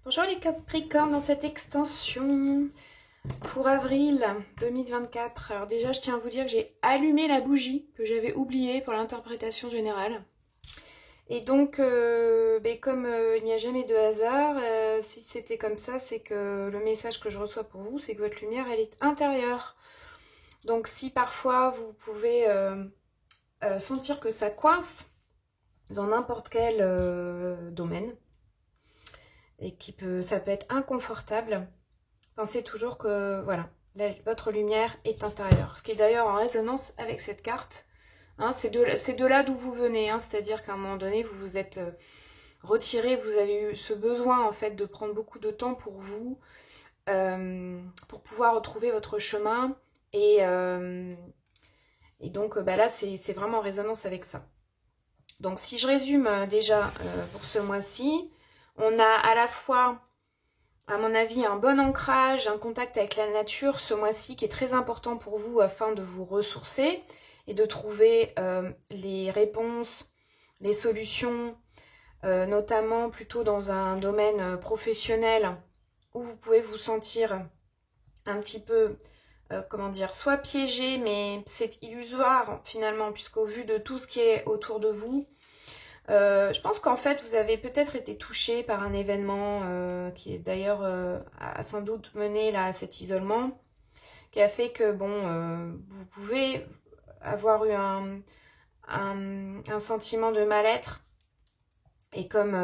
Bonjour les Capricornes, dans cette extension pour avril 2024. Alors déjà, je tiens à vous dire que j'ai allumé la bougie que j'avais oubliée pour l'interprétation générale. Et donc, comme il n'y a jamais de hasard, si c'était comme ça, c'est que le message que je reçois pour vous, c'est que votre lumière, elle est intérieure. Donc si parfois vous pouvez sentir que ça coince dans n'importe quel domaine, et ça peut être inconfortable, pensez toujours que voilà, votre lumière est intérieure. Ce qui est d'ailleurs en résonance avec cette carte. Hein, c'est de là d'où vous venez. Hein, c'est-à-dire qu'à un moment donné, vous vous êtes retiré, vous avez eu ce besoin en fait de prendre beaucoup de temps pour vous, pour pouvoir retrouver votre chemin. Et donc là, c'est vraiment en résonance avec ça. Donc si je résume déjà pour ce mois-ci, on a à la fois, à mon avis, un bon ancrage, un contact avec la nature ce mois-ci qui est très important pour vous afin de vous ressourcer et de trouver les réponses, les solutions, notamment plutôt dans un domaine professionnel où vous pouvez vous sentir un petit peu, comment dire, soit piégé, mais c'est illusoire finalement, puisqu'au vu de tout ce qui est autour de vous, je pense qu'en fait, vous avez peut-être été touché par un événement qui est d'ailleurs a sans doute mené là, à cet isolement, qui a fait que, bon, vous pouvez avoir eu un sentiment de mal-être et comme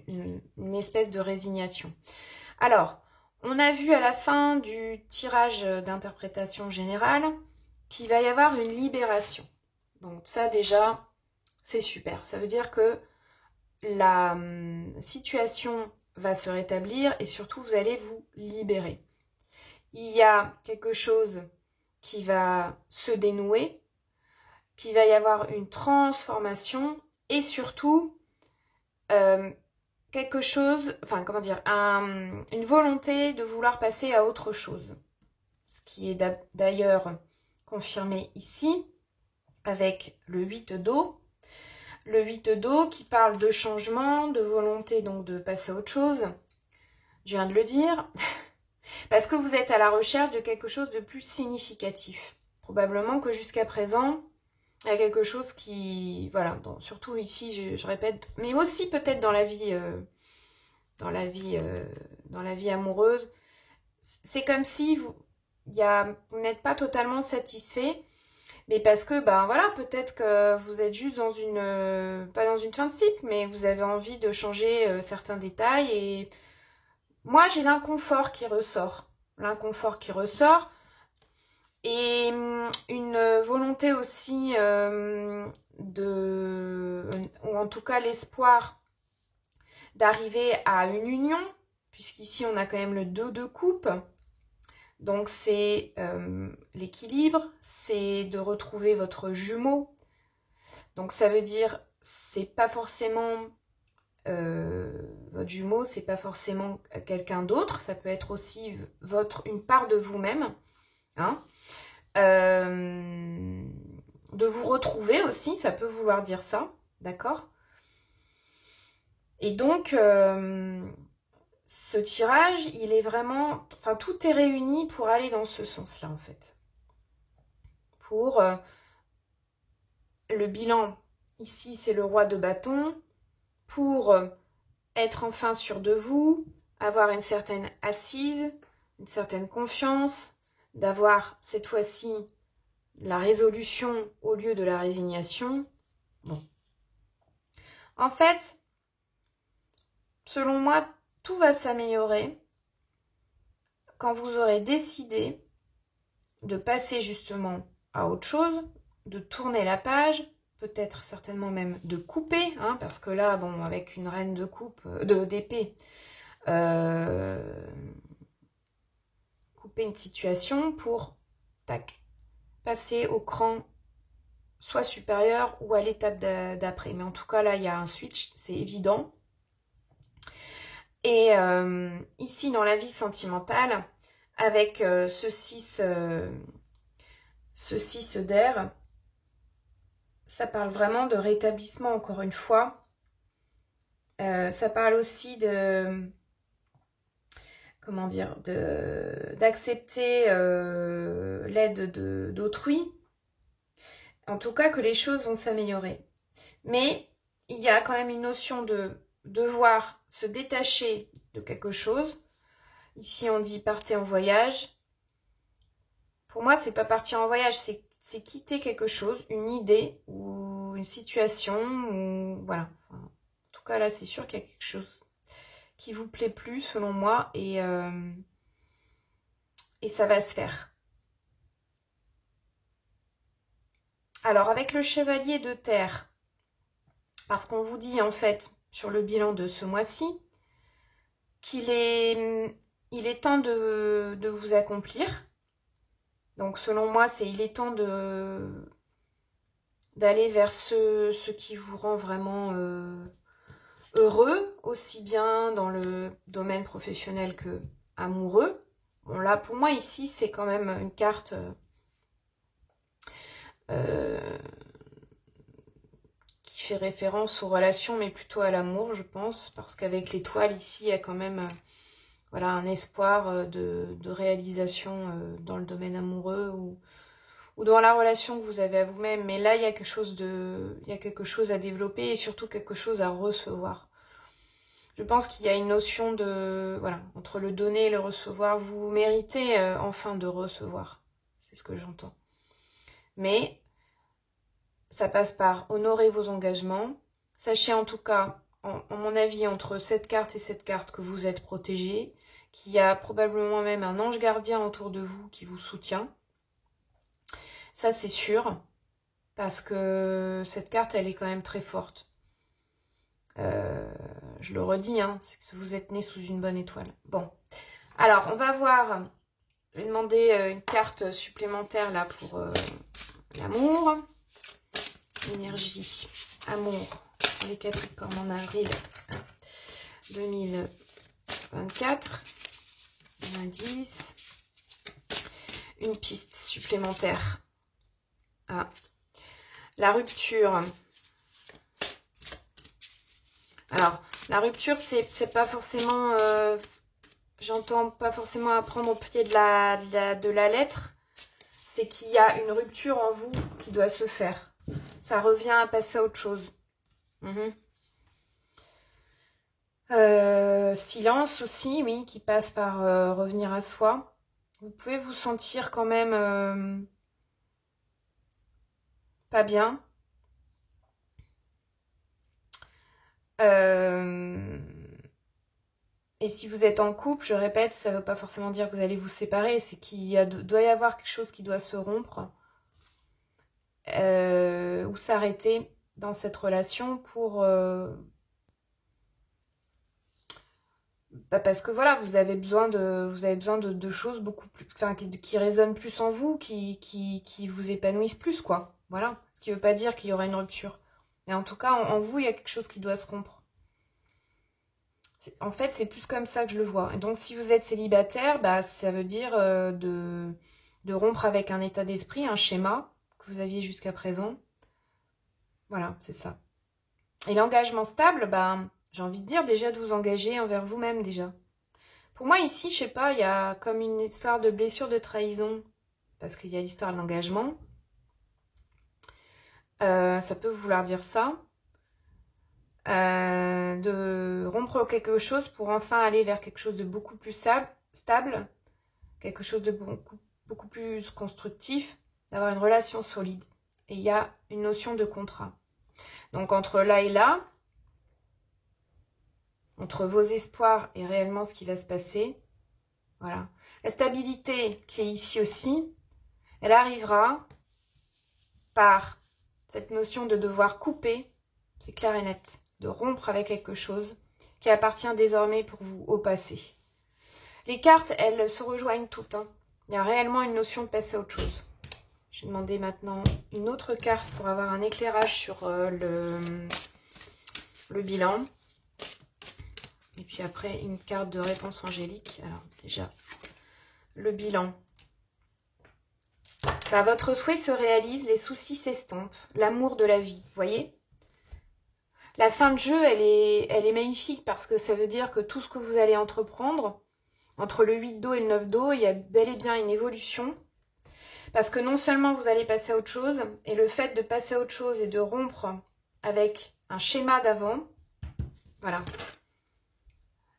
une espèce de résignation. Alors, on a vu à la fin du tirage d'interprétation générale qu'il va y avoir une libération. Donc ça déjà, c'est super. Ça veut dire que la situation va se rétablir et surtout vous allez vous libérer. Il y a quelque chose qui va se dénouer, qu'il va y avoir une transformation et surtout quelque chose, enfin comment dire, une volonté de vouloir passer à autre chose. Ce qui est d'ailleurs confirmé ici avec le 8 d'eau. Le 8 d'eau qui parle de changement, de volonté donc de passer à autre chose. Je viens de le dire. Parce que vous êtes à la recherche de quelque chose de plus significatif. Probablement que jusqu'à présent, il y a quelque chose qui... Voilà, surtout ici, je répète, mais aussi peut-être dans la vie... dans la vie amoureuse. C'est comme si vous n'êtes pas totalement satisfait. Mais parce que, ben voilà, peut-être que vous êtes juste dans une... pas dans une fin de cycle, mais vous avez envie de changer certains détails. Et moi, j'ai l'inconfort qui ressort. L'inconfort qui ressort. Et une volonté aussi ou en tout cas l'espoir d'arriver à une union, puisqu'ici on a quand même le 2 de coupe. Donc c'est l'équilibre, c'est de retrouver votre jumeau. Donc ça veut dire, c'est pas forcément votre jumeau, c'est pas forcément quelqu'un d'autre, ça peut être aussi une part de vous-même. Hein, de vous retrouver aussi, ça peut vouloir dire ça, d'accord? Et donc, ce tirage, il est vraiment... Enfin, tout est réuni pour aller dans ce sens-là, en fait. Pour le bilan, ici, c'est le roi de bâton. Pour être enfin sûr de vous, avoir une certaine assise, une certaine confiance, d'avoir cette fois-ci la résolution au lieu de la résignation. Bon. En fait, selon moi, tout va s'améliorer quand vous aurez décidé de passer justement à autre chose, de tourner la page, peut-être certainement même de couper, hein, parce que là, bon, avec une reine de coupe, d'épée, couper une situation pour, tac, passer au cran soit supérieur ou à l'étape d'après. Mais en tout cas, là, il y a un switch, c'est évident. Et ici, dans la vie sentimentale, avec ce 6 d'air, ça parle vraiment de rétablissement, encore une fois. Ça parle aussi de comment dire, d'accepter l'aide d'autrui. En tout cas, que les choses vont s'améliorer. Mais il y a quand même une notion de devoir se détacher de quelque chose. Ici, on dit partez en voyage. Pour moi, c'est pas partir en voyage, c'est quitter quelque chose, une idée ou une situation. Ou voilà. Enfin, en tout cas, là, c'est sûr qu'il y a quelque chose qui vous plaît plus, selon moi, et ça va se faire. Alors, avec le chevalier de terre, parce qu'on vous dit, en fait, sur le bilan de ce mois-ci, qu'il est temps de vous accomplir. Donc, selon moi, il est temps d'aller vers ce qui vous rend vraiment heureux, aussi bien dans le domaine professionnel que amoureux. Bon, là, pour moi, ici, c'est quand même une carte qui fait référence aux relations, mais plutôt à l'amour, je pense, parce qu'avec l'étoile, ici, il y a quand même voilà, un espoir de réalisation dans le domaine amoureux ou dans la relation que vous avez à vous-même. Mais là, il y a quelque chose à développer et surtout quelque chose à recevoir. Je pense qu'il y a une notion de, voilà, entre le donner et le recevoir, vous méritez enfin de recevoir. C'est ce que j'entends. Mais ça passe par honorer vos engagements. Sachez en tout cas, en mon avis, entre cette carte et cette carte, que vous êtes protégé, qu'il y a probablement même un ange gardien autour de vous qui vous soutient. Ça, c'est sûr, parce que cette carte, elle est quand même très forte. Je le redis, hein, c'est que vous êtes né sous une bonne étoile. Bon, alors, on va voir. Je vais demander une carte supplémentaire là pour l'amour. Énergie, amour, les Capricornes en avril 2024. Un indice. Une piste supplémentaire. Ah. La rupture. Alors, la rupture, c'est pas forcément... j'entends pas forcément à prendre au pied de la lettre. C'est qu'il y a une rupture en vous qui doit se faire. Ça revient à passer à autre chose. Silence aussi, oui, qui passe par revenir à soi. Vous pouvez vous sentir quand même pas bien. Et si vous êtes en couple, je répète, ça ne veut pas forcément dire que vous allez vous séparer. C'est qu'il doit y avoir quelque chose qui doit se rompre ou s'arrêter dans cette relation pour... parce que voilà, vous avez besoin de choses beaucoup plus, enfin, qui résonnent plus en vous, qui vous épanouissent plus, quoi. Voilà. Ce qui ne veut pas dire qu'il y aura une rupture. Mais en tout cas, en vous, il y a quelque chose qui doit se rompre. En fait, c'est plus comme ça que je le vois. Et donc, si vous êtes célibataire, bah, ça veut dire de rompre avec un état d'esprit, un schéma que vous aviez jusqu'à présent. Voilà, c'est ça. Et l'engagement stable, bah, j'ai envie de dire déjà de vous engager envers vous-même déjà. Pour moi, ici, je sais pas, il y a comme une histoire de blessure de trahison, parce qu'il y a l'histoire de l'engagement. Ça peut vouloir dire ça. De rompre quelque chose pour enfin aller vers quelque chose de beaucoup plus stable, quelque chose de beaucoup plus constructif, d'avoir une relation solide. Et il y a une notion de contrat. Donc entre là et là, entre vos espoirs et réellement ce qui va se passer, voilà. La stabilité qui est ici aussi, elle arrivera par cette notion de devoir couper, c'est clair et net, de rompre avec quelque chose qui appartient désormais pour vous au passé. Les cartes, elles se rejoignent toutes. Hein. Il y a réellement une notion de passer à autre chose. Je vais demander maintenant une autre carte pour avoir un éclairage sur le bilan. Et puis après, une carte de réponse angélique. Alors déjà, le bilan. Bah, votre souhait se réalise, les soucis s'estompent, l'amour de la vie, vous voyez? La fin de jeu, elle est magnifique parce que ça veut dire que tout ce que vous allez entreprendre, entre le 8 d'eau et le 9 d'eau, il y a bel et bien une évolution. Parce que non seulement vous allez passer à autre chose, et le fait de passer à autre chose et de rompre avec un schéma d'avant, voilà.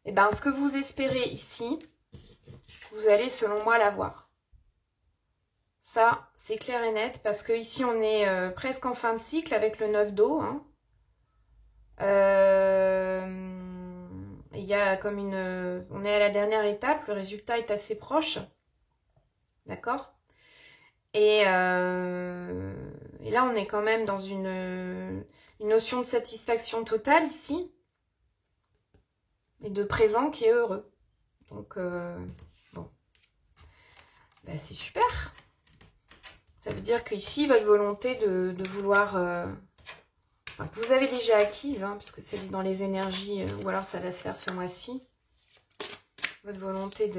Et bien, ce que vous espérez ici, vous allez, selon moi, l'avoir. Ça, c'est clair et net, parce que ici, on est presque en fin de cycle avec le 9 d'eau. Hein. Il y a comme une... On est à la dernière étape, le résultat est assez proche. D'accord ? Et là, on est quand même dans une notion de satisfaction totale ici. Et de présent qui est heureux. Donc, bon. Ben, c'est super. Ça veut dire qu'ici, votre volonté de vouloir... enfin, que vous avez déjà acquise, hein, puisque c'est dans les énergies, ou alors ça va se faire ce mois-ci. Votre volonté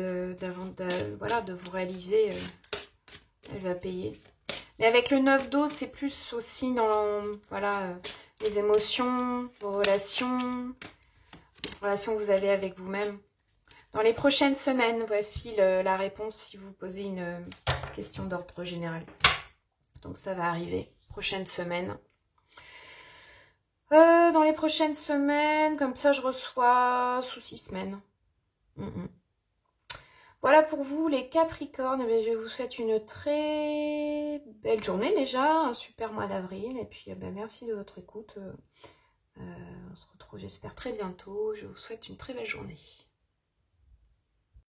voilà, de vous réaliser, elle va payer. Mais avec le 9 d'eau, c'est plus aussi dans voilà, les émotions, vos relations, les relations que vous avez avec vous-même. Dans les prochaines semaines, voici la réponse si vous posez une question d'ordre général. Donc ça va arriver, prochaine semaine. Dans les prochaines semaines, comme ça je reçois sous 6 semaines. Voilà pour vous les Capricornes. Je vous souhaite une très belle journée déjà, un super mois d'avril. Et puis merci de votre écoute. On se retrouve j'espère très bientôt. Je vous souhaite une très belle journée.